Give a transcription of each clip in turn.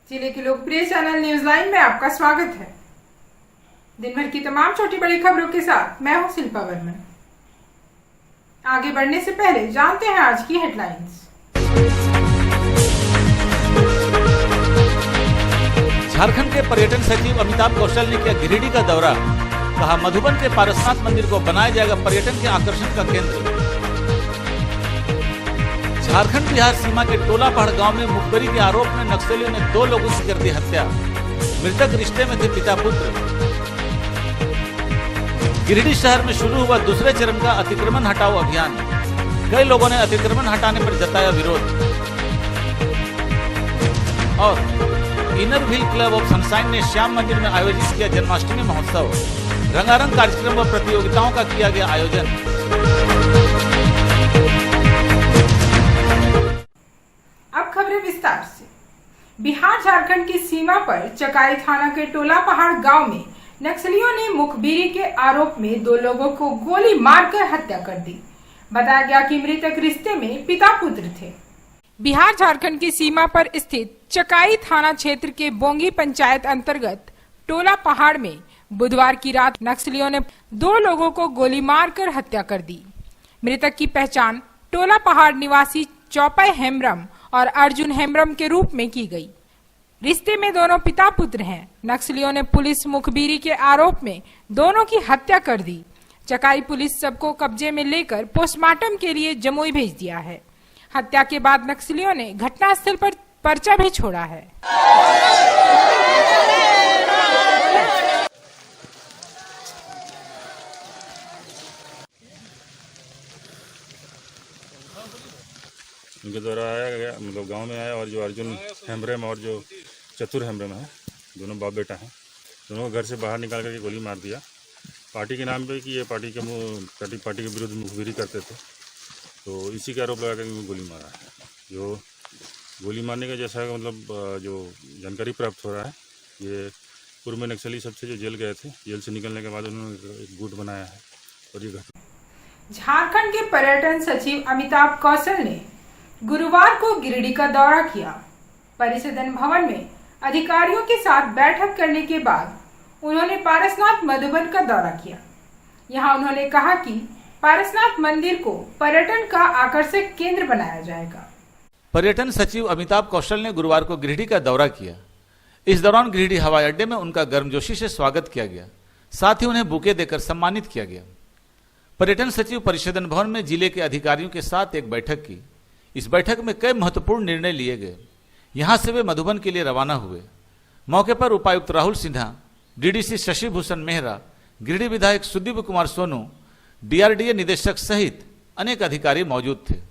जिले के लोकप्रिय चैनल न्यूज लाइन में आपका स्वागत है। दिन भर की तमाम छोटी बड़ी खबरों के साथ मैं हूं शिल्पा वर्मन। आगे बढ़ने से पहले जानते हैं आज की हेडलाइंस। झारखंड के पर्यटन सचिव अमिताभ कौशल ने किया गिरिडीह का दौरा। कहा मधुबन के पारसनाथ मंदिर को बनाया जाएगा पर्यटन के आकर्षण का केंद्र। झारखंड बिहार सीमा के टोला पहाड़ गांव में मुखबिरी के आरोप में नक्सलियों ने 2 लोगों की कर दी हत्या। मृतक रिश्ते में थे पिता पुत्र। गिरिडीह शहर में शुरू हुआ दूसरे चरण का अतिक्रमण हटाओ अभियान। कई लोगों ने अतिक्रमण हटाने पर जताया विरोध। और inner wheel club of sunshine ने श्याम मंदिर में आयोजित किया जन्माष्टमी महोत्सव। रंगारंग कार्यक्रम व प्रतियोगिताओं का किया गया आयोजन। अब खबरें विस्तार से। बिहार झारखंड की सीमा पर चकाई थाना के टोला पहाड़ गांव में नक्सलियों ने मुखबिरी के आरोप में 2 लोगों को गोली मारकर हत्या कर दी। बताया गया कि मृतक रिश्ते में पिता पुत्र थे। बिहार झारखंड की सीमा पर स्थित चकाई थाना क्षेत्र के बोंगी पंचायत अंतर्गत टोला पहाड़ में बुधवार की रात नक्सलियों ने 2 लोगों को गोली मारकर हत्या कर दी। मृतक की पहचान टोला पहाड़ निवासी चौपय हेम्ब्रम और अर्जुन हेम्ब्रम के रूप में की गई। रिश्ते में दोनों पिता पुत्र हैं। नक्सलियों ने पुलिस मुखबिरी के आरोप में दोनों की हत्या कर दी। चकाई पुलिस सबको कब्जे में लेकर पोस्टमार्टम के लिए जमुई भेज दिया है। हत्या के बाद नक्सलियों ने घटनास्थल पर पर्चा भी छोड़ा है। उनके द्वारा आया गया, मतलब गांव में आया और जो अर्जुन हेम्ब्रम और जो चतुर हेम्ब्रम है, दोनों बाप बेटा हैं, दोनों को घर से बाहर निकाल करके गोली मार दिया। पार्टी के नाम पे कि ये पार्टी के विरुद्ध मुखबिरी करते थे, तो इसी का आरोप लगा कर गोली मारा है। जो गोली मारने का जैसा मतलब जो जानकारी प्राप्त हो रहा है, ये पूर्व में नक्सली सबसे जो जेल गए थे, जेल से निकलने के बाद उन्होंने एक गुट बनाया है। और ये झारखंड के पर्यटन सचिव अमिताभ कौशल ने गुरुवार को गिरिडीह का दौरा किया। परिसदन भवन में अधिकारियों के साथ बैठक करने के बाद उन्होंने पारसनाथ मधुबन का दौरा किया। यहां उन्होंने कहा कि पारसनाथ मंदिर को पर्यटन का आकर्षक केंद्र बनाया जाएगा। पर्यटन सचिव अमिताभ कौशल ने गुरुवार को गिरिडीह का दौरा किया। इस दौरान गिरिडीह हवाई अड्डे में उनका गर्मजोशी से स्वागत किया गया। साथ ही उन्हें बुके देकर सम्मानित किया गया। पर्यटन सचिव परिसदन भवन में जिले के अधिकारियों के साथ एक बैठक की। इस बैठक में कई महत्वपूर्ण निर्णय लिए गए। यहां से वे मधुबन के लिए रवाना हुए। मौके पर उपायुक्त राहुल सिन्हा, डीडीसी शशि भूषण मेहरा, गिरिडीह विधायक सुदीप कुमार सोनू, डीआरडीए निदेशक सहित अनेक अधिकारी मौजूद थे।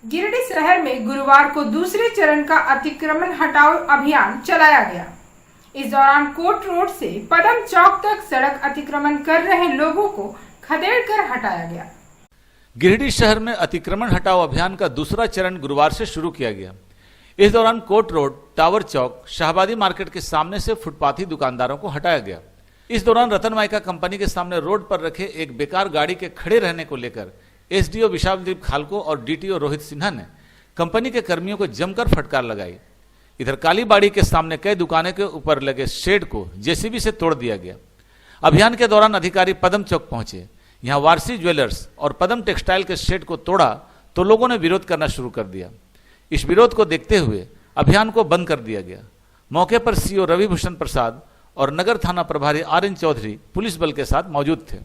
गिरिडीह शहर में गुरुवार को दूसरे चरण का अतिक्रमण हटाओ अभियान चलाया गया। इस दौरान कोट रोड से पदम चौक तक सड़क अतिक्रमण कर रहे लोगों को खदेड़कर हटाया गया। गिरिडीह शहर में अतिक्रमण हटाओ अभियान का दूसरा चरण गुरुवार से शुरू किया गया। इस दौरान कोट रोड, टावर चौक, शाहबादी मार्केट के सामने से फुटपाथी दुकानदारों को हटाया गया। इस दौरान रतन माइका कंपनी के सामने रोड पर रखे एक बेकार गाड़ी के खड़े रहने को लेकर एसडीओ विशालदीप खालको और डीटीओ रोहित सिन्हा ने कंपनी के कर्मियों को जमकर फटकार लगाई। इधर कालीबाड़ी के सामने कई दुकानों के ऊपर लगे शेड को जेसीबी से तोड़ दिया गया। अभियान के दौरान अधिकारी पदम चौक पहुंचे। यहां वारसी ज्वेलर्स और पदम टेक्सटाइल के शेड को तोड़ा तो लोगों ने विरोध करना शुरू कर दिया। इस विरोध को देखते हुए अभियान को बंद कर दिया गया। मौके पर सीओ रवि भूषण प्रसाद और नगर थाना प्रभारी आर.एन. चौधरी पुलिस बल के साथ मौजूद थे।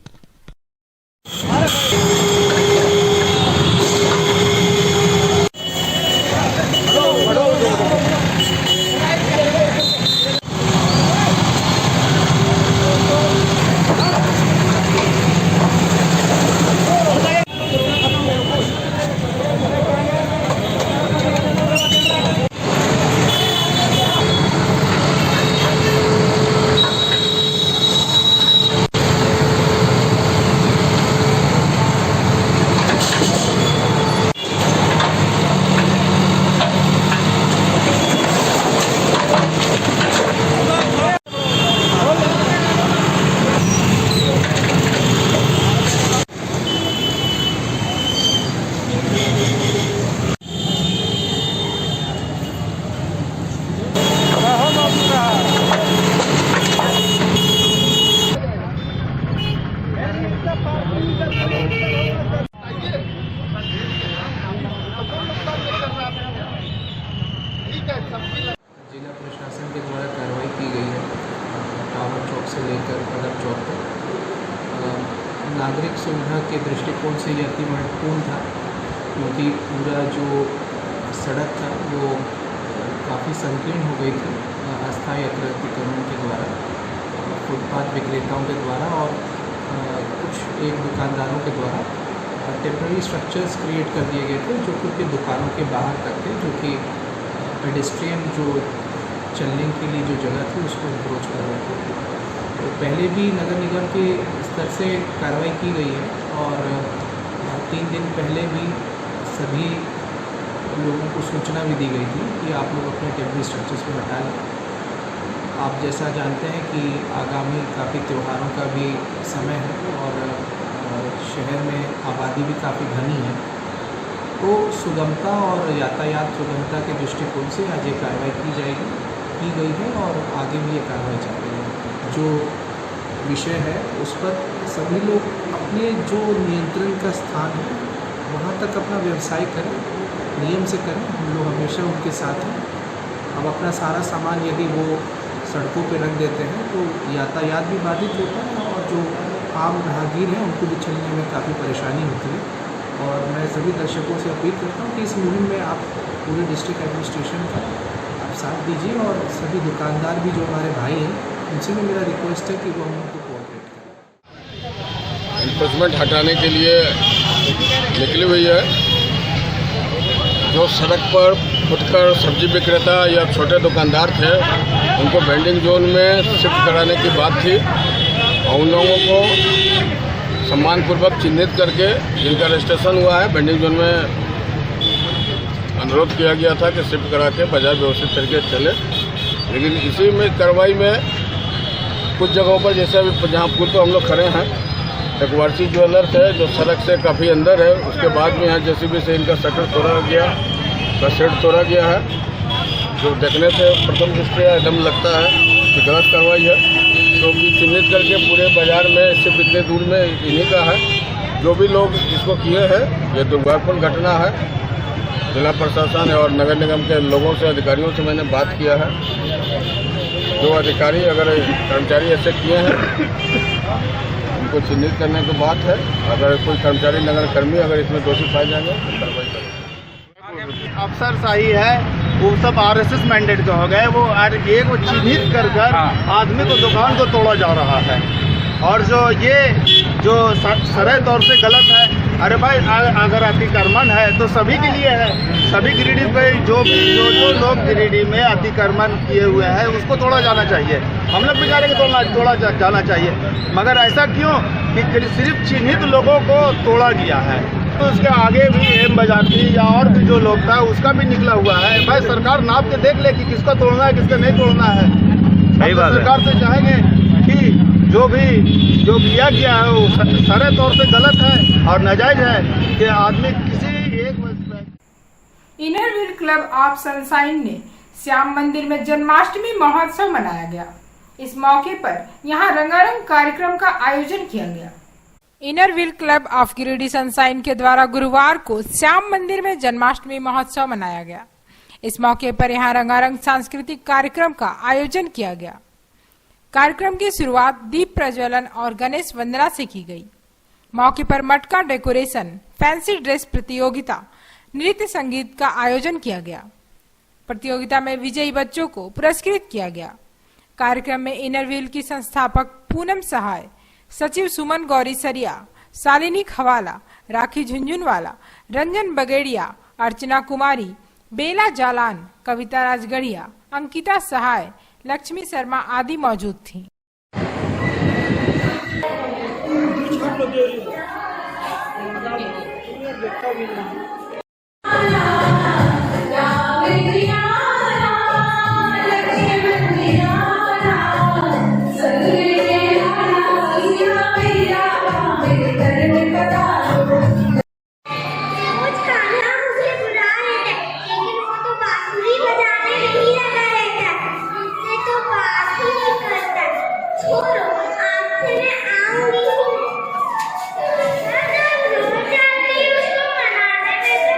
सुविधा के दृष्टिकोण से ये अति महत्वपूर्ण था, क्योंकि पूरा जो सड़क था वो काफ़ी संकीर्ण हो गई थी अस्थायी अतिक्रमण के द्वारा, फुटपाथ विक्रेताओं के द्वारा और कुछ एक दुकानदारों के द्वारा टेम्पररी स्ट्रक्चर्स क्रिएट कर दिए गए थे जो कि उनके दुकानों के बाहर तक थे, जो कि पेडेस्ट्रियन जो चलने के लिए जो जगह थी उसको अप्रोच कर रहे थे। तो पहले भी नगर निगम के स्तर से कार्रवाई की गई है और 3 दिन पहले भी सभी लोगों को सूचना भी दी गई थी कि आप लोग अपने टेम्पररी स्ट्रक्चर्स को हटा लें। आप जैसा जानते हैं कि आगामी काफ़ी त्योहारों का भी समय है और शहर में आबादी भी काफ़ी घनी है, तो सुगमता और यातायात सुगमता के दृष्टिकोण से आज ये कार्रवाई की गई है और आगे भी ये कार्रवाई चल रही है। जो विषय है उस पर सभी लोग अपने जो नियंत्रण का स्थान है वहाँ तक अपना व्यवसाय करें, नियम से करें। हम लोग हमेशा उनके साथ हैं। अब अपना सारा सामान यदि वो सड़कों पे रख देते हैं तो यातायात भी बाधित होता है और जो आम राहगीर हैं उनको भी चलने में काफ़ी परेशानी होती है। और मैं सभी दर्शकों से अपील करता हूँ कि इस मुहिम में आप पूरे डिस्ट्रिक्ट एडमिनिस्ट्रेशन का आप साथ दीजिए और सभी दुकानदार भी जो हमारे भाई हैं उनसे भी मेरा रिक्वेस्ट है कि वो हम उनको कोऑपरेट करें। एनफोर्समेंट हटाने के लिए निकली हुई है। जो सड़क पर फुटकर सब्जी विक्रेता या छोटे दुकानदार थे उनको वेंडिंग जोन में शिफ्ट कराने की बात थी और उन लोगों को सम्मानपूर्वक चिन्हित करके जिनका रजिस्ट्रेशन हुआ है वेंडिंग जोन में अनुरोध किया गया था कि शिफ्ट करा के बाजार व्यवस्थित तरीके से चले। लेकिन इसी में कार्रवाई में कुछ जगहों पर जैसे अभी जहाँ पुल पर हम लोग खड़े हैं, एक वारसी ज्वेलर्स है जो सड़क से काफ़ी अंदर है, उसके बाद में यहाँ जेसीबी से इनका शटर तोड़ा गया, का शेड तोड़ा गया है, जो देखने से प्रथम दृष्टया एकदम लगता है कि गलत कार्रवाई है। तो भी चिन्हित करके पूरे बाजार में सिर्फ इतने दूर में इन्हीं का है। जो भी लोग इसको किए हैं ये दुर्भाग्यपूर्ण घटना है। जिला प्रशासन और नगर निगम के लोगों से अधिकारियों से मैंने बात किया है। जो अधिकारी अगर कर्मचारी ऐसे किए हैं उनको चिन्हित करने की बात है। अगर कोई कर्मचारी नगर कर्मी अगर इसमें दोषी पाए जाएंगे तो कार्रवाई करेंगे। अफसरशाही है वो सब आरएसएस मैंडेट के हो गए। वो एक वो चिन्हित कर आदमी को दुकान को तोड़ा जा रहा है और जो सरल तौर से गलत है। अरे भाई अगर अतिक्रमण है तो सभी के लिए है। सभी गिरिडीह पे जो लोग गिरिडीह में अतिक्रमण किए हुए हैं उसको तोड़ा जाना चाहिए। हम लोग बेचारे को तोड़ा जाना चाहिए, मगर ऐसा क्यों कि सिर्फ चिन्हित लोगों को तोड़ा गया है। तो उसके आगे भी एम बजाती या और भी जो लोग था उसका भी निकला हुआ है। भाई सरकार नाप के देख ले कि किसका तोड़ना है किसका नहीं तोड़ना है। सही बात है। सरकार से चाहेंगे कि जो किया गया है वो सारे तौर पे गलत है और नाजायज है कि आदमी किसी एक इनरव्हील क्लब ऑफ सनशाइन ने श्याम मंदिर में जन्माष्टमी महोत्सव मनाया गया। इस मौके पर यहां रंगारंग कार्यक्रम का आयोजन किया गया। Inner Wheel club of Giridih sunshine के द्वारा गुरुवार को श्याम मंदिर में जन्माष्टमी महोत्सव मनाया गया। इस मौके पर यहां रंगारंग सांस्कृतिक कार्यक्रम का आयोजन किया गया। कार्यक्रम की शुरुआत दीप प्रज्वलन और गणेश वंदना से की गई। मौके पर मटका डेकोरेशन, फैंसी ड्रेस प्रतियोगिता, नृत्य संगीत का आयोजन किया गया। प्रतियोगिता में विजयी बच्चों को पुरस्कृत किया गया। कार्यक्रम में इनरव्हील की संस्थापक पूनम सहाय, सचिव सुमन गौरी सरिया, शालिनी खवाला, राखी झुंझुनवाला, रंजन बगेड़िया, अर्चना कुमारी, बेला जालान, कविता राजगढ़िया, अंकिता सहाय, लक्ष्मी शर्मा आदि मौजूद थीं। रोज आती उसको मनाने में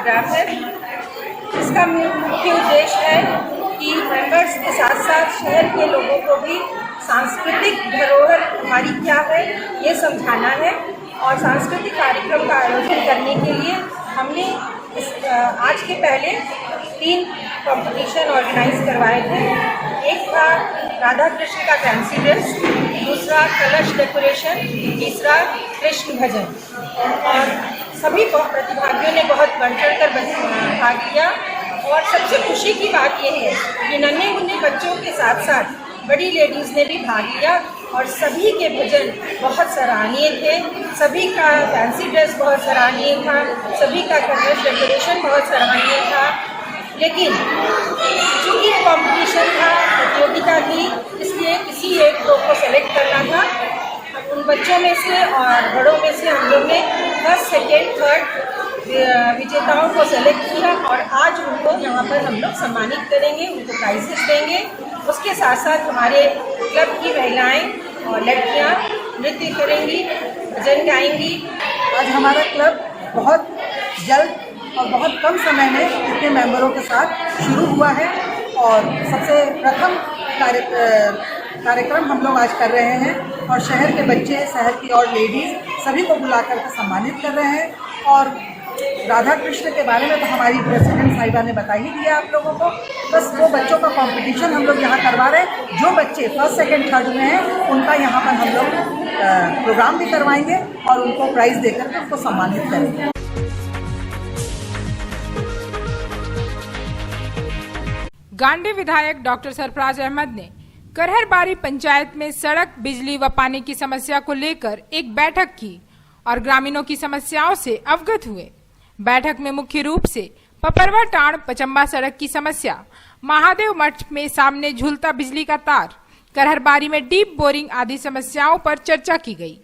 प्रोग्राम है। इसका मुख्य उद्देश्य है कि मेंबर्स के साथ साथ शहर के लोगों को भी सांस्कृतिक धरोहर हमारी क्या है ये समझाना है। और सांस्कृतिक कार्यक्रम का आयोजन करने के लिए हमने आज के पहले 3 कंपटीशन ऑर्गेनाइज करवाए थे। एक था राधा कृष्ण का फैंसी ड्रेस, दूसरा कलश डेकोरेशन, तीसरा कृष्ण भजन। और सभी प्रतिभागियों ने बहुत बढ़ चढ़ कर भाग लिया। और सबसे खुशी की बात यह है कि नन्हे मुन्ने बच्चों के साथ साथ बड़ी लेडीज़ ने भी भाग लिया और सभी के भजन बहुत सराहनीय थे। सभी का फैंसी ड्रेस बहुत सराहनीय था, सभी का कलश डेकोरेशन बहुत सराहनीय था। लेकिन चूँकि कंपटीशन था, प्रतियोगिता थी, इसलिए किसी एक ग्रुप को सेलेक्ट करना था। उन बच्चों में से और बड़ों में से हम लोग ने फर्स्ट, सेकेंड, थर्ड विजेताओं को सेलेक्ट किया और आज उनको यहाँ पर हम लोग सम्मानित करेंगे, उनको प्राइजेस देंगे। उसके साथ साथ हमारे क्लब की महिलाएं और लड़कियाँ नृत्य करेंगी, भजन गाएंगी। आज हमारा क्लब बहुत जल्द और बहुत कम समय में इतने मेंबरों के साथ शुरू हुआ है और सबसे प्रथम कार्यक्रम हम लोग आज कर रहे हैं और शहर के बच्चे, शहर की और लेडीज़ सभी को बुला करके सम्मानित कर रहे हैं। और राधा कृष्ण के बारे में तो हमारी प्रेसिडेंट साहिबा ने बता ही दिया आप लोगों को। बस वो बच्चों का कंपटीशन हम लोग यहाँ करवा रहे हैं। जो बच्चे फर्स्ट, सेकंड, थर्ड में हैं उनका यहाँ पर हम लोग प्रोग्राम भी करवाएंगे और उनको प्राइज़ देकर के उनको सम्मानित करेंगे। गांडी विधायक डॉक्टर सरफराज अहमद ने करहरबारी पंचायत में सड़क, बिजली व पानी की समस्या को लेकर एक बैठक की और ग्रामीणों की समस्याओं से अवगत हुए। बैठक में मुख्य रूप से पपरवा टाण पचम्बा सड़क की समस्या, महादेव मठ में सामने झूलता बिजली का तार, करहरबारी में डीप बोरिंग आदि समस्याओं पर चर्चा की गई।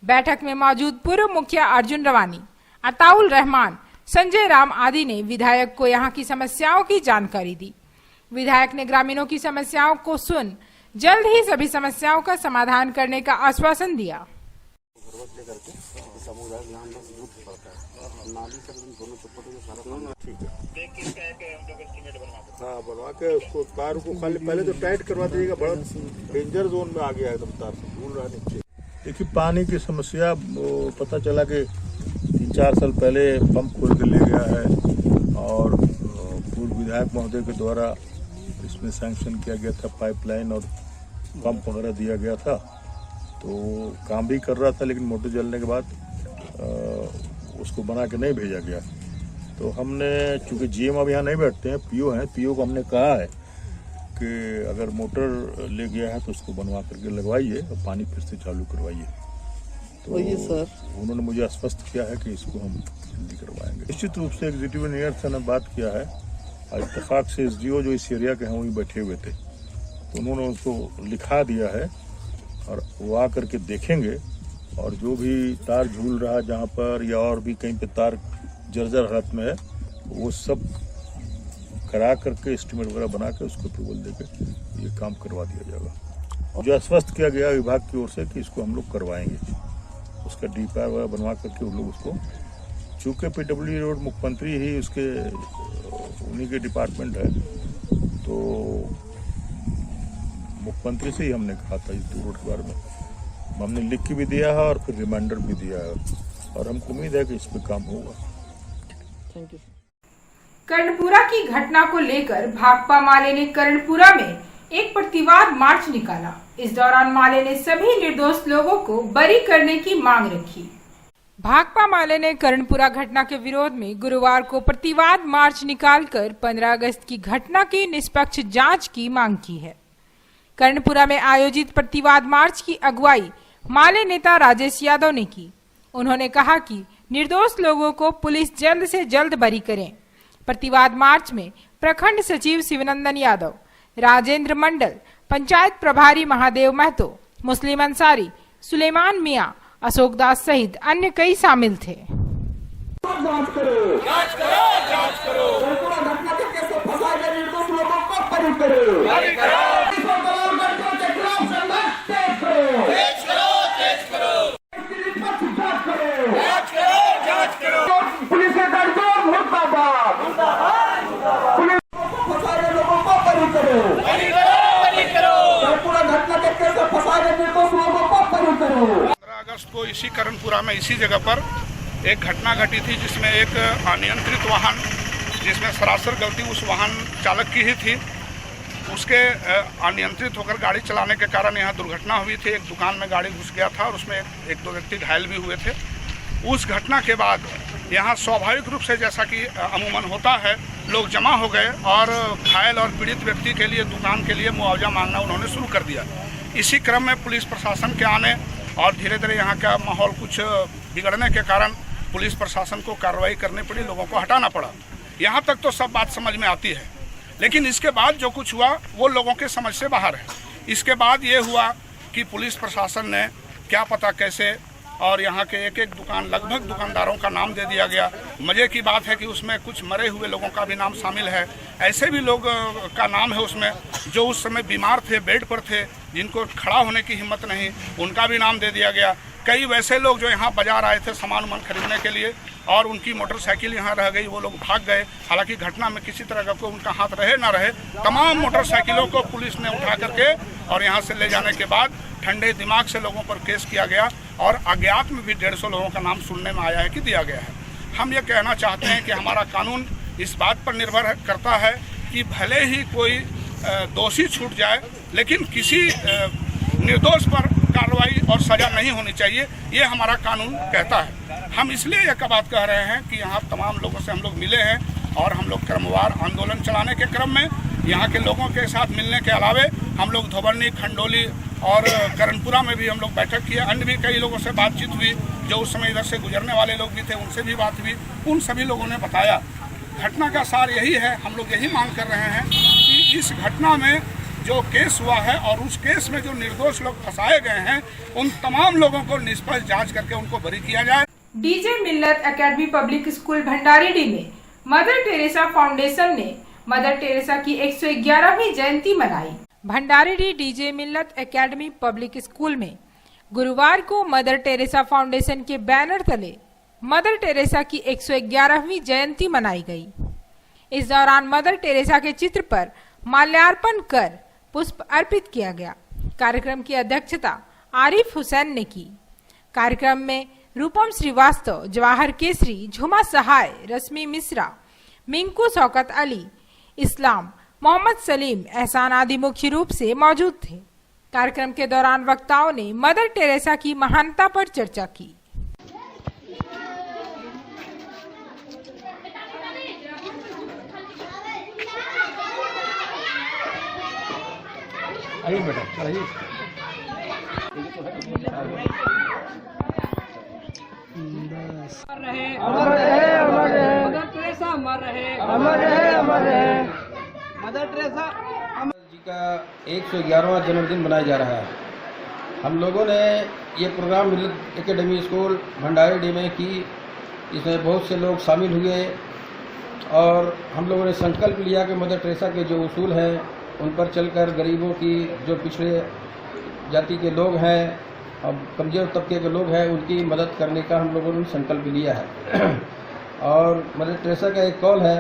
बैठक में मौजूद पूर्व मुखिया अर्जुन रवानी, अताउल रहमान, संजय राम आदि ने विधायक को यहाँ की समस्याओं की जानकारी दी। विधायक ने ग्रामीणों की समस्याओं को सुन जल्द ही सभी समस्याओं का समाधान करने का आश्वासन दिया। हाँ, बनवा के उसको तार को खाली पहले तो टाइट करवा दीजिएगा, बड़ा डेंजर जोन में आ गया है, एकदम तार से भूल रहा नीचे। देखिए पानी की समस्या पता चला कि 3-4 साल पहले पंप खोल के ले गया है और पूर्व विधायक महोदय के द्वारा इसमें सैंक्शन किया गया था, पाइपलाइन और पंप वगैरह दिया गया था। तो काम भी कर रहा था, लेकिन मोटर जलने के बाद उसको बना के नहीं भेजा गया। तो हमने, चूँकि जीएम अब यहाँ नहीं बैठते हैं, पीओ हैं, पीओ को हमने कहा है कि अगर मोटर ले गया है तो उसको बनवा करके लगवाइए और पानी फिर से चालू करवाइए। तो ये सर उन्होंने मुझे आश्वस्त किया है कि इसको हम जल्दी करवाएंगे। निश्चित रूप से एग्जीक्यूटिव इंजीनियर से ने बात किया है और इत्तेफाक से एसडीओ जो इस एरिया के हैं वहीं बैठे हुए थे, तो उन्होंने उसको लिखा दिया है और वो आ करके देखेंगे और जो भी तार झूल रहा है जहाँ पर या और भी कहीं पे तार जर्जर हालत में है वो सब करा करके एस्टिमेट वगैरह बना के उसको अप्रूवल देके ये काम करवा दिया जाएगा। जो आश्वस्त किया गया विभाग की ओर से कि इसको हम लोग करवाएंगे, उसका डीपीआर वगैरह बनवा करके उन लोग उसको, चूँकि पीडब्ल्यूडी रोड मुख्यमंत्री ही उसके उन्हीं के डिपार्टमेंट है, तो मुख्यमंत्री से ही हमने कहा था इस रोड के बारे में, हमने लिख के भी दिया है और फिर रिमाइंडर भी दिया है और हमको उम्मीद है कि इस पर काम होगा। Thank you. कर्णपुरा की घटना को लेकर भाकपा माले ने कर्णपुरा में एक प्रतिवाद मार्च निकाला। इस दौरान माले ने सभी निर्दोष लोगों को बरी करने की मांग रखी। भाकपा माले ने कर्णपुरा घटना के विरोध में गुरुवार को प्रतिवाद मार्च निकालकर 15 अगस्त की घटना की निष्पक्ष जांच की मांग की है। कर्णपुरा में आयोजित प्रतिवाद मार्च की अगुवाई माले नेता राजेश यादव ने की। उन्होंने कहा कि निर्दोष लोगों को पुलिस जल्द से जल्द बरी करें। प्रतिवाद मार्च में प्रखंड सचिव शिवनंदन यादव, राजेंद्र मंडल, पंचायत प्रभारी महादेव महतो, मुस्लिम अंसारी, सुलेमान मियां, अशोक दास सहित अन्य कई शामिल थे। जांच करो, जांच करो, जांच करो। कर्णपुरा घटना के केस में फंसाए गए निर्दोष लोगों को बरी करो, बरी करो। पुलिस का को इसी करणपुरा में इसी जगह पर एक घटना घटी थी जिसमें एक अनियंत्रित वाहन, जिसमें सरासर गलती उस वाहन चालक की ही थी, उसके अनियंत्रित होकर गाड़ी चलाने के कारण यहाँ दुर्घटना हुई थी। एक दुकान में गाड़ी घुस गया था और उसमें एक दो व्यक्ति घायल भी हुए थे। उस घटना के बाद यहाँ स्वाभाविक रूप से, जैसा कि अमूमन होता है, लोग जमा हो गए और घायल और पीड़ित व्यक्ति के लिए, दुकान के लिए मुआवजा मांगना उन्होंने शुरू कर दिया। इसी क्रम में पुलिस प्रशासन के आने और धीरे धीरे यहाँ का माहौल कुछ बिगड़ने के कारण पुलिस प्रशासन को कार्रवाई करनी पड़ी, लोगों को हटाना पड़ा। यहाँ तक तो सब बात समझ में आती है, लेकिन इसके बाद जो कुछ हुआ वो लोगों के समझ से बाहर है। इसके बाद ये हुआ कि पुलिस प्रशासन ने क्या पता कैसे, और यहाँ के एक एक दुकान, लगभग दुकानदारों का नाम दे दिया गया। मज़े की बात है कि उसमें कुछ मरे हुए लोगों का भी नाम शामिल है। ऐसे भी लोग का नाम है उसमें जो उस समय बीमार थे, बेड पर थे, जिनको खड़ा होने की हिम्मत नहीं, उनका भी नाम दे दिया गया। कई वैसे लोग जो यहाँ बाजार आए थे सामान उमान खरीदने के लिए और उनकी मोटरसाइकिल यहाँ रह गई, वो लोग भाग गए। हालांकि घटना में किसी तरह का कोई उनका हाथ रहे ना रहे, तमाम मोटरसाइकिलों को पुलिस ने उठा करके और यहाँ से ले जाने के बाद ठंडे दिमाग से लोगों पर केस किया गया और अज्ञात में भी 150 लोगों का नाम सुनने में आया है कि दिया गया है। हम ये कहना चाहते हैं कि हमारा कानून इस बात पर निर्भर करता है कि भले ही कोई दोषी छूट जाए, लेकिन किसी निर्दोष पर कार्रवाई और सजा नहीं होनी चाहिए, ये हमारा कानून कहता है। हम इसलिए यह बात कह रहे हैं कि यहाँ तमाम लोगों से हम लोग मिले हैं और हम लोग क्रमवार आंदोलन चलाने के क्रम में यहाँ के लोगों के साथ मिलने के अलावे हम लोग धोबरनी, खंडोली और करणपुरा में भी हम लोग बैठक किए। अन्य भी कई लोगों से बातचीत हुई, जो उस समय इधर से गुजरने वाले लोग भी थे, उनसे भी बात हुई। उन सभी लोगों ने बताया, घटना का सार यही है, हम लोग यही मांग कर रहे हैं कि इस घटना में जो केस हुआ है और उस केस में जो निर्दोष लोग फंसाए गए हैं, उन तमाम लोगों को निष्पक्ष जांच करके उनको बरी किया जाए। डीजे मिल्लत एकेडमी पब्लिक स्कूल भंडारीडीह में मदर टेरेसा फाउंडेशन ने मदर टेरेसा की 111वीं जयंती मनाई। भंडारीडीह डीजे मिल्लत एकेडमी पब्लिक स्कूल में गुरुवार को मदर टेरेसा फाउंडेशन के बैनर तले मदर टेरेसा की 111वीं जयंती मनाई गई। इस दौरान मदर टेरेसा के चित्र पर माल्यार्पण कर पुष्प अर्पित किया गया। कार्यक्रम की अध्यक्षता आरिफ हुसैन ने की। कार्यक्रम में रूपम श्रीवास्तव, जवाहर केसरी, झुमा सहाय, रश्मि मिश्रा, मिंकू शौकत अली, इस्लाम, मोहम्मद सलीम, एहसान आदि मुख्य रूप से मौजूद थे। कार्यक्रम के दौरान वक्ताओं ने मदर टेरेसा की महानता पर चर्चा की। आइए बेटा, आइए। मदर टेरेसा अमर रहे, अमर रहे, अमर रहे। मदर टेरेसा जी का 111वां जन्मदिन मनाया जा रहा है। हम लोगों ने ये प्रोग्राम मिल्लत एकेडमी स्कूल भंडारीडीह में की। इसमें बहुत से लोग शामिल हुए और हम लोगों ने संकल्प लिया कि मदर टेरेसा के जो उसूल हैं उन पर चलकर गरीबों की, जो पिछड़े जाति के लोग हैं और कमजोर तबके के लोग हैं, उनकी मदद करने का हम लोगों ने संकल्प लिया है। और मदर टेरेसा का एक कॉल है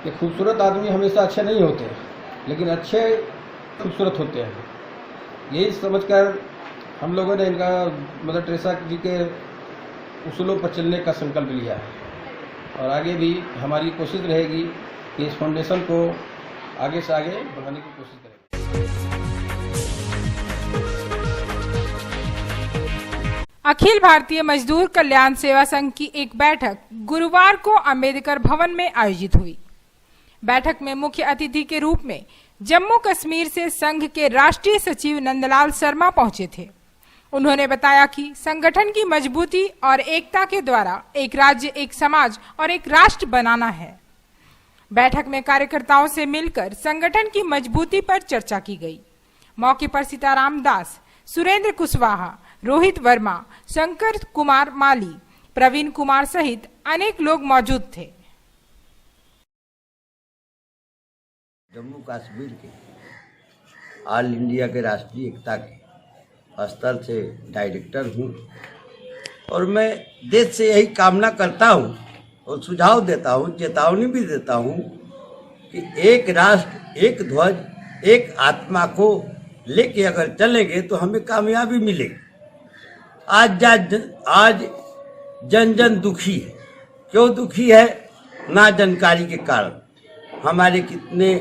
कि खूबसूरत आदमी हमेशा अच्छे नहीं होते, लेकिन अच्छे खूबसूरत होते हैं। यही समझकर हम लोगों ने इनका मदर टेरेसा जी के उसूलों पर चलने का संकल्प लिया है और आगे भी हमारी कोशिश रहेगी कि इस फाउंडेशन को आगे से आगे बढ़ाने की कोशिश करें। अखिल भारतीय मजदूर कल्याण सेवा संघ की एक बैठक गुरुवार को अंबेडकर भवन में आयोजित हुई। बैठक में मुख्य अतिथि के रूप में जम्मू कश्मीर से संघ के राष्ट्रीय सचिव नंदलाल शर्मा पहुंचे थे। उन्होंने बताया कि संगठन की मजबूती और एकता के द्वारा एक राज्य, एक समाज और एक राष्ट्र बनाना है। बैठक में कार्यकर्ताओं से मिलकर संगठन की मजबूती पर चर्चा की गई। मौके पर सीताराम दास, सुरेंद्र कुशवाहा, रोहित वर्मा, शंकर कुमार माली, प्रवीण कुमार सहित अनेक लोग मौजूद थे। जम्मू कश्मीर के ऑल इंडिया के राष्ट्रीय एकता के स्तर से डायरेक्टर हूँ और मैं देश से यही कामना करता हूँ और सुझाव देता हूँ, चेतावनी भी देता हूँ कि एक राष्ट्र, एक ध्वज, एक आत्मा को लेके अगर चलेंगे तो हमें कामयाबी मिलेगी। आज जन जन दुखी है। क्यों दुखी है? ना जानकारी के कारण। हमारे कितने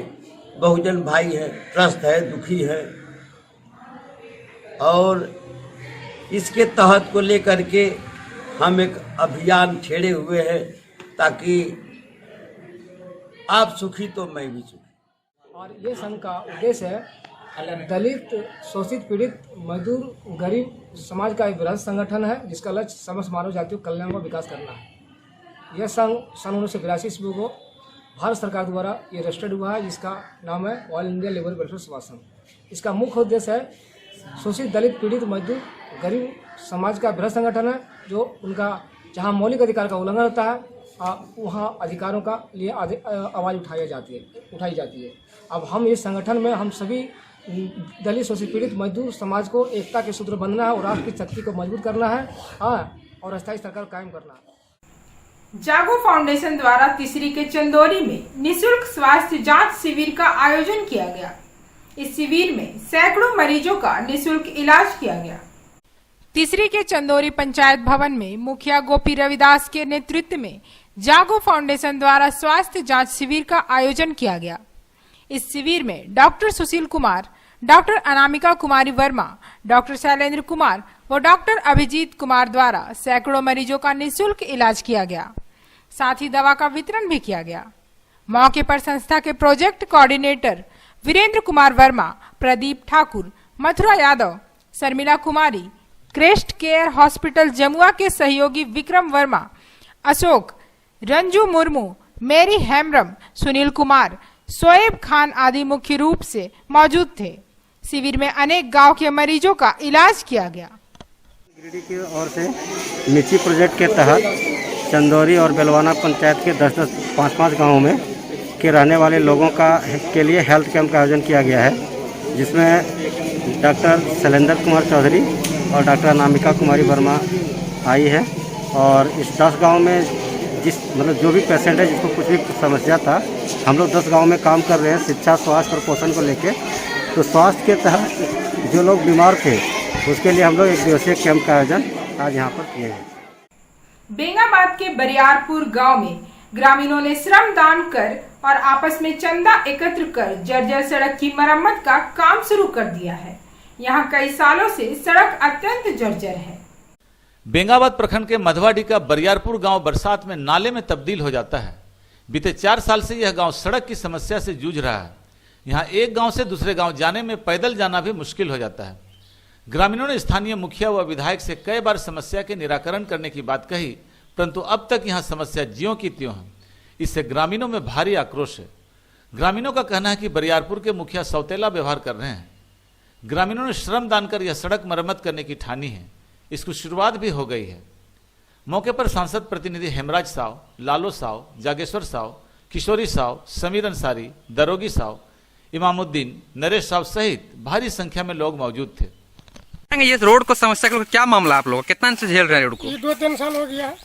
बहुजन भाई हैं, त्रस्त है, दुखी है, और इसके तहत को लेकर के हम एक अभियान छेड़े हुए हैं ताकि आप सुखी तो मैं भी सुखी। और ये संघ का उद्देश्य है दलित, शोषित, पीड़ित, मजदूर, गरीब समाज का एक बृहद संगठन है जिसका लक्ष्य समस्त मानव जातियों का कल्याण व विकास करना है। यह संघ सन 1982 ईस्वी को भारत सरकार द्वारा ये रजिस्टर्ड हुआ है, जिसका नाम है ऑल इंडिया लेबर वेलफेयर सेवा संघ। इसका मुख्य उद्देश्य है शोषित, दलित, पीड़ित, मजदूर, गरीब समाज का बृहद संगठन है, जो उनका जहाँ मौलिक अधिकार का उल्लंघन होता है वहाँ अधिकारों का लिए आवाज़ उठाई जाती है। अब हम इस संगठन में हम सभी दलित, शोषित, पीड़ित, मजदूर समाज को एकता के सूत्र बंधना है और राष्ट्र की शक्ति को मजबूत करना है और अस्थायी सरकार कायम करना है। जागो फाउंडेशन द्वारा तिसरी के चंदौरी में निःशुल्क स्वास्थ्य जांच शिविर का आयोजन किया गया। इस शिविर में सैकड़ों मरीजों का निःशुल्क इलाज किया गया। तिसरी के चंदौरी पंचायत भवन में मुखिया गोपी रविदास के नेतृत्व में जागो फाउंडेशन द्वारा स्वास्थ्य जांच शिविर का आयोजन किया गया। इस शिविर में डॉक्टर सुशील कुमार, डॉक्टर अनामिका कुमारी वर्मा, डॉक्टर शैलेंद्र कुमार व डॉक्टर अभिजीत कुमार द्वारा सैकड़ों मरीजों का निःशुल्क इलाज किया गया। साथ ही दवा का वितरण भी किया गया। मौके पर संस्था के प्रोजेक्ट कोऑर्डिनेटर वीरेंद्र कुमार वर्मा, प्रदीप ठाकुर, मथुरा यादव, शर्मिला कुमारी, क्रेस्ट केयर हॉस्पिटल जमुआ के सहयोगी विक्रम वर्मा, अशोक, रंजू मुर्मू, मेरी हेम्ब्रम, सुनील कुमार, शोएब खान आदि मुख्य रूप से मौजूद थे। शिविर में अनेक गांव के मरीजों का इलाज किया गया। गिरिडीह की ओर से मिची प्रोजेक्ट के तहत चंदौरी और बेलवाना पंचायत के 10-10, 5-5 गाँव में के रहने वाले लोगों के लिए हेल्थ कैंप का आयोजन किया गया है, जिसमें डॉक्टर शैलेंद्र कुमार चौधरी और डॉक्टर अनामिका कुमारी वर्मा आई है। और इस 10 गांव में जो भी पेशेंट है जिसको कुछ भी समस्या था, हम लोग 10 गांव में काम कर रहे हैं शिक्षा, स्वास्थ्य और पोषण को लेके। तो स्वास्थ्य के तहत जो लोग बीमार थे उसके लिए हम लोग 1 दिवसीय कैंप का आयोजन आज यहाँ पर किए हैं। बेंगाबाद के बरियारपुर गांव में ग्रामीणों ने श्रम दान कर और आपस में चंदा एकत्र कर जर्जर सड़क की मरम्मत का काम शुरू कर दिया है। यहाँ कई सालों से सड़क अत्यंत जर्जर है। बेंगाबाद प्रखंड के मधवाडी का बरियारपुर गांव बरसात में नाले में तब्दील हो जाता है। बीते 4 साल से यह गांव सड़क की समस्या से जूझ रहा है। यहाँ एक गांव से दूसरे गांव जाने में पैदल जाना भी मुश्किल हो जाता है। ग्रामीणों ने स्थानीय मुखिया व विधायक से कई बार समस्या के निराकरण करने की बात कही, परंतु अब तक यहाँ समस्या ज्यों की त्यों है। इससे ग्रामीणों में भारी आक्रोश है। ग्रामीणों का कहना है कि बरियारपुर के मुखिया सौतेला व्यवहार कर रहे हैं। ग्रामीणों ने श्रम दान कर यह सड़क मरम्मत करने की ठानी है। इसकी शुरुआत भी हो गई है। मौके पर सांसद प्रतिनिधि हेमराज साव, लालो साव, जागेश्वर साव, किशोरी साव, समीर अंसारी, दरोगी साव, इमामुद्दीन, नरेश साव सहित भारी संख्या में लोग मौजूद थे। ये रोड को समस्या का क्या मामला आप लोग कितना से झेल रहे हैं रोड को? ये 2-3 साल हो गया है।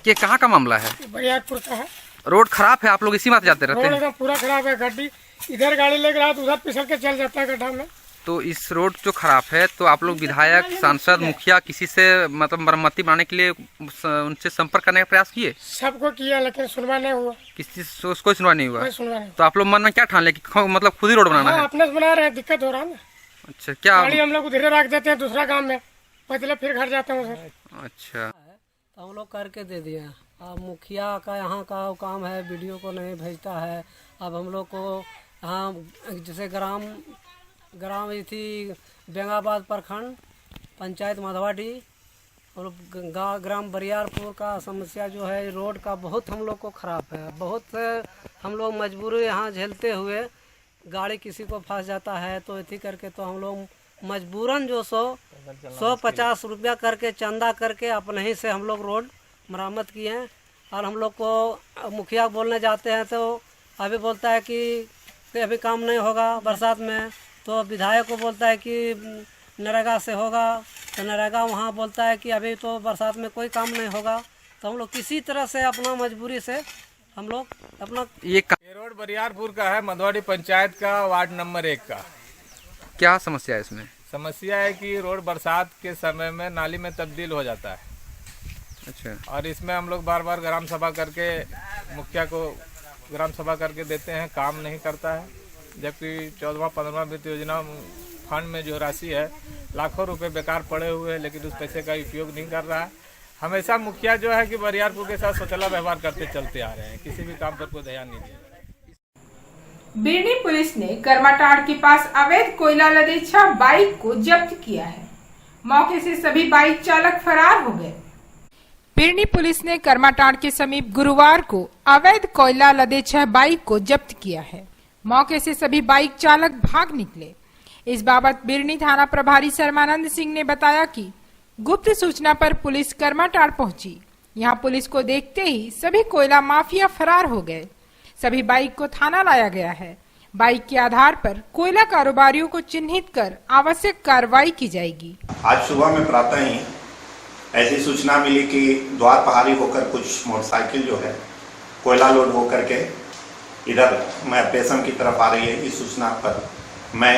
ये कहाँ का मामला है? बरियारपुर का है। रोड खराब है, आप लोग इसी बात जाते रहते हैं? रोड पूरा खराब है। गड्डी इधर गाड़ी लेकर रहा तो उधर फिसल के चल जाता है गड्ढा में। तो इस रोड जो खराब है तो आप लोग विधायक, सांसद, मुखिया किसी से मतलब मरम्मती बनाने के लिए उनसे संपर्क करने का प्रयास किए? सबको किया लेकिन सुनवाई नहीं हुआ। किसी से कोई सुनवाई नहीं हुआ? सुनवाई। तो आप लोग मन में क्या ठान ले कि मतलब खुद ही रोड बनाना है? अपने से बना रहे हैं, दिक्कत हो रहा है। अच्छा, क्या गाड़ी हम लोग उधर रख देते हैं दूसरा काम में, मतलब फिर घर जाते हैं उधर। अच्छा, तो हम लोग करके दे दिए। अब मुखिया का यहाँ का काम है, वीडियो को नहीं भेजता है। अब हम लोग को यहाँ जैसे ग्राम थी बेंगाबाद प्रखंड पंचायत मधवाडी और ग्राम बरियारपुर का समस्या जो है रोड का बहुत हम लोग को खराब है। बहुत हम लोग मजबूरी यहाँ झेलते हुए गाड़ी किसी को फंस जाता है तो इसी करके तो हम लोग मजबूरन जो 150 रुपया करके चंदा करके अपने ही से हम लोग रोड मरम्मत किए हैं। और हम लोग को मुखिया बोलने जाते हैं तो अभी बोलता है कि अभी काम नहीं होगा बरसात में, तो विधायक को बोलता है कि नरेगा से होगा, तो नरेगा वहाँ बोलता है कि अभी तो बरसात में कोई काम नहीं होगा। तो हम लोग किसी तरह से अपना मजबूरी से हम लोग अपना ये रोड बरियारपुर का है, मधवाडी पंचायत का, वार्ड नंबर 1 का। क्या समस्या है इसमें? समस्या है कि रोड बरसात के समय में नाली में तब्दील हो जाता है। अच्छा। और इसमें हम लोग बार बार ग्राम सभा करके मुखिया को ग्राम सभा करके देते हैं, काम नहीं करता है। जबकि 14वां-15वां वित्त योजना फंड में जो राशि है लाखों रुपए बेकार पड़े हुए हैं, लेकिन उस पैसे का उपयोग नहीं कर रहा है। हमेशा मुखिया जो है कि बरियारपुर के साथ सोचला व्यवहार करते चलते आ रहे हैं, किसी भी काम पर कोई ध्यान नहीं दिया। बिरनी पुलिस ने करमाटाड़ के पास अवैध कोयला लदे 6 बाइक को जब्त किया है। मौके से सभी बाइक चालक फरार हो गए। बिरनी पुलिस ने करमाटाड़ के समीप गुरुवार को अवैध कोयला लदे 6 बाइक को जब्त किया है। मौके से सभी बाइक चालक भाग निकले। इस बाबत बिरनी थाना प्रभारी शर्मानंद सिंह ने बताया कि गुप्त सूचना पर पुलिस करमाटाड़ पहुंची। यहां पुलिस को देखते ही सभी कोयला माफिया फरार हो गए। सभी बाइक को थाना लाया गया है। बाइक के आधार पर कोयला कारोबारियों को चिन्हित कर आवश्यक कार्रवाई की जाएगी। आज सुबह में प्रातः ही ऐसी सूचना मिली कि द्वार पहाड़ी होकर कुछ मोटरसाइकिल जो है कोयला लोड होकर के इधर पेशम की तरफ आ रही है। इस सूचना पर मैं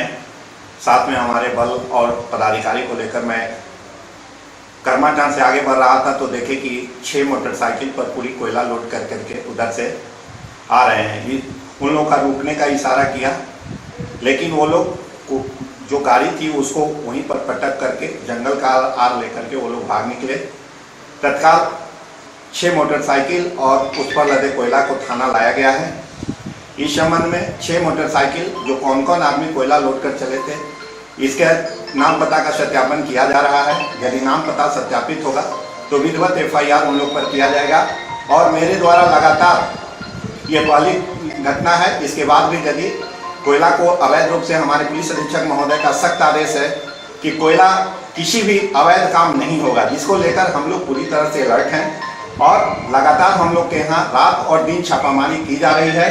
साथ में हमारे बल और पदाधिकारी को लेकर मैं करमाटाड़ से आगे बढ़ रहा था तो देखे कि 6 मोटरसाइकिल पर पूरी कोयला लोड कर करके उधर से आ रहे हैं। उन लोगों का रुकने का इशारा किया, लेकिन वो लोग जो गाड़ी थी उसको वहीं पर पटक करके जंगल का आर लेकर के वो लोग भाग निकले। तत्काल 6 मोटरसाइकिल और उस पर लदे कोयला को थाना लाया गया है। इस संबंध में 6 मोटरसाइकिल जो कौन कौन आदमी कोयला लोड कर चले थे इसके नाम पता का सत्यापन किया जा रहा है। यदि नाम पता सत्यापित होगा तो विधिवत FIR उन लोग पर किया जाएगा। और मेरे द्वारा लगातार ये पहली घटना है। इसके बाद भी यदि कोयला को अवैध रूप से हमारे पुलिस अधीक्षक महोदय का सख्त आदेश है कि कोयला किसी भी अवैध काम नहीं होगा, जिसको लेकर हम लोग पूरी तरह से अलर्ट हैं और लगातार हम लोग के यहाँ रात और दिन छापामारी की जा रही है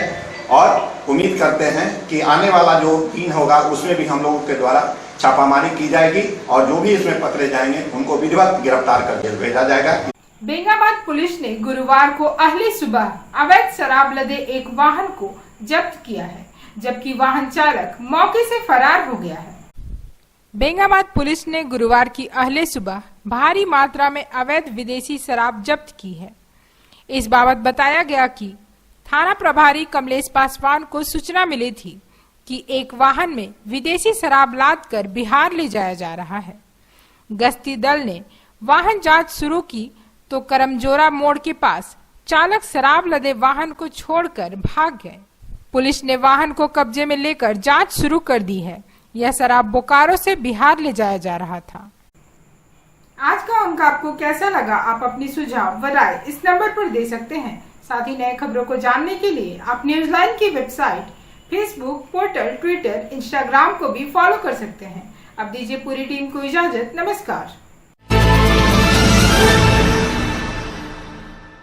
और उम्मीद करते हैं कि आने वाला जो दिन होगा उसमें भी हम लोगों के द्वारा छापामारी की जाएगी और जो भी इसमें पकड़े जाएंगे उनको विधिवत गिरफ्तार कर जेल भेजा जाएगा। बेंगाबाद पुलिस ने गुरुवार को अहले सुबह अवैध शराब लदे एक वाहन को जब्त किया है, जबकि वाहन चालक मौके से फरार हो गया है। बेंगाबाद पुलिस ने गुरुवार की अहले सुबह भारी मात्रा में अवैध विदेशी शराब जब्त की है। इस बाबत बताया गया कि थाना प्रभारी कमलेश पासवान को सूचना मिली थी कि एक वाहन में विदेशी शराब लाद कर बिहार ले जाया जा रहा है। गश्ती दल ने वाहन जांच शुरू की तो करमजोरा मोड़ के पास चालक शराब लदे वाहन को छोड़कर भाग गए। पुलिस ने वाहन को कब्जे में लेकर जांच शुरू कर दी है। यह शराब बोकारो से बिहार ले जाया जा रहा था। आज का अंक आपको कैसा लगा? आप अपनी सुझाव व राय इस नंबर पर दे सकते हैं। साथ ही नए खबरों को जानने के लिए आप न्यूज़लाइन की website, Facebook, portal, Twitter, Instagram को भी फॉलो कर सकते हैं। अब दीजिए पूरी टीम को इजाजत। नमस्कार।